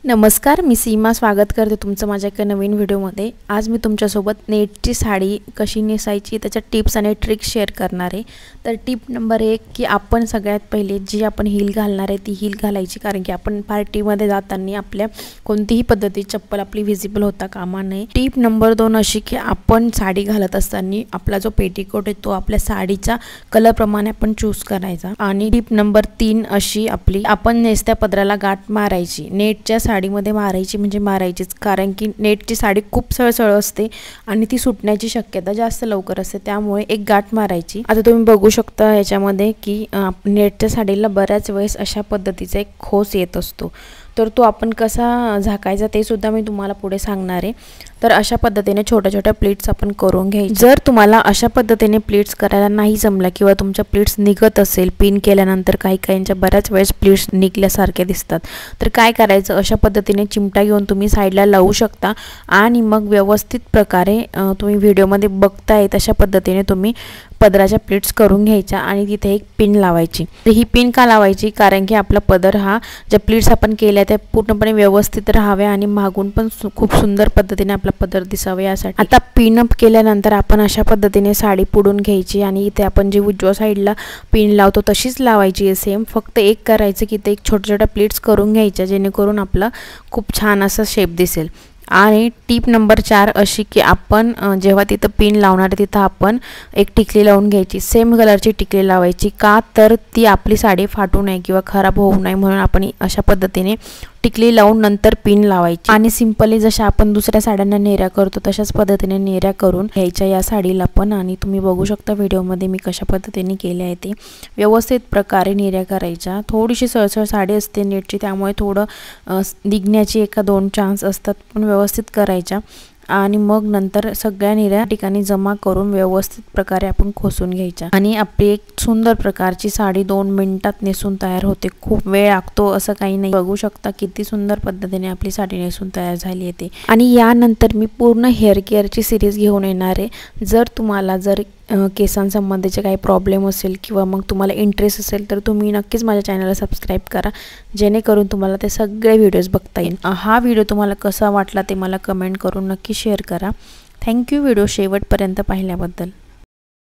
नमस्कार, मी सीमा स्वागत करते तुमचं माझ्या एका नवीन व्हिडिओमध्ये। आज मी तुमच्यासोबत नेटची साडी कशी नेसायची त्याच्या टिप्स आणि ट्रिक्स शेअर करणार आहे। तर टिप नंबर 1 की आपण सगळ्यात पहिले जी आपण हील घालणार आहे ती हील घालायची, कारण की आपण पार्टीमध्ये जाताना आपल्या कोणतीही पद्धती चप्पल आपली व्हिजिबल होता कामा नये। टिप नंबर 2 अशी की आपण साडी घालत असताना आपला जो पेटीकोट आहे तो आपल्या साडीचा कलर प्रमाणे आपण चूज करायचा। आणि टिप नंबर 3 अशी आपण नेसत्या पदराला गाठ मारायची, नेटच्या साडीमध्ये मारायची म्हणजे मारायचीच, कारण की नेटची साडी खूप सळसळ असते आणि ती सुटण्याची शक्यता जास्त लवकर असते, त्यामुळे एक गाठ मारायची। आता तुम्ही बघू शकता याच्यामध्ये की नेटच्या साडीला बऱ्याच वेळेस अशा पद्धतीचा एक खोस येत असतो, तर तो आपण कसा झाकायचा ते सुद्धा मी तुम्हाला पुढे सांगणार आहे। तर अशा पद्धतीने छोट्या छोट्या प्लीट्स आपण करून घ्यायचे। जर तुम्हाला अशा पद्धतीने प्लीट्स करायला नाही जमला किंवा तुमच्या प्लीट्स निघत असेल, पिन केल्यानंतर काहींच्या बऱ्याच वेळेस प्लीट्स निघल्यासारखे दिसतात, तर काय करायचं, अशा पद्धतीने चिमटा घेऊन तुम्ही साईडला लावू शकता आणि मग व्यवस्थित प्रकारे तुम्ही व्हिडिओमध्ये बघताय तशा पद्धतीने तुम्ही पदराच्या प्लीट्स करून घ्यायच्या आणि तिथे एक पिन लावायची। तर ही पिन का लावायची, कारण की आपला पदर हा ज्या प्लीट्स आपण केल्या त्या पूर्णपणे व्यवस्थित राहाव्या आणि मागून पण खूप सुंदर पद्धतीने आपला पदर दिसावा यासाठी। आता पिन अप केल्यानंतर आपण अशा पद्धतीने साडी पुढून घ्यायची आणि इथे आपण जी उजव्या साईडला पिन लावतो तशीच लावायची आहे सेम, फक्त एक करायचं की ते एक छोट्या छोट्या प्लीट्स करून घ्यायच्या जेणेकरून आपला खूप छान असा शेप दिसेल। आणि टिप नंबर 4 अशी की आपण जेव्हा तिथं पिन लावणार आहे तिथं आपण एक टिकली लावून घ्यायची, सेम कलरची टिकली लावायची, का तर ती आपली साडी फाटू नये किंवा खराब होऊ नये म्हणून आपण अशा पद्धतीने टिकली लावून नंतर पिन लावायची। आणि सिंपली जशा आपण दुसऱ्या साड्यांना नेऱ्या करतो तशाच पद्धतीने नेऱ्या करून घ्यायच्या या साडीला पण। आणि तुम्ही बघू शकता व्हिडिओमध्ये मी कशा पद्धतीने केले आहे ते व्यवस्थित प्रकारे नेऱ्या करायच्या। थोडीशी सळसळ साडी असते नेटची, त्यामुळे थोडं निघण्याची 1-2 चान्स असतात, पण व्यवस्थित करायच्या। आणि मग नंतर सगळ्या नेऱ्या ठिकाणी जमा करून व्यवस्थित प्रकारे आपण खोसून घ्यायच्या आणि आपली एक सुंदर प्रकारची साडी 2 मिनिटात नेसून तयार होते। खूप वेळ लागतो असं काही नाही, बघू शकता किती सुंदर पद्धतीने आपली साडी नेसून तयार झाली आहे ते। आणि यानंतर मी पूर्ण हेअर केअरची सिरीज घेऊन येणार आहे। जर तुम्हाला केसांसंबंधीचे काही प्रॉब्लेम असेल किंवा मग तुम्हाला इंटरेस्ट असेल तर तुम्ही नक्कीच माझ्या चॅनलला सबस्क्राईब करा, जेणेकरून तुम्हाला ते सगळे व्हिडिओज बघता येईल। हा व्हिडिओ तुम्हाला कसा वाटला ते मला कमेंट करून नक्की शेअर करा। थँक्यू व्हिडिओ शेवटपर्यंत पाहिल्याबद्दल।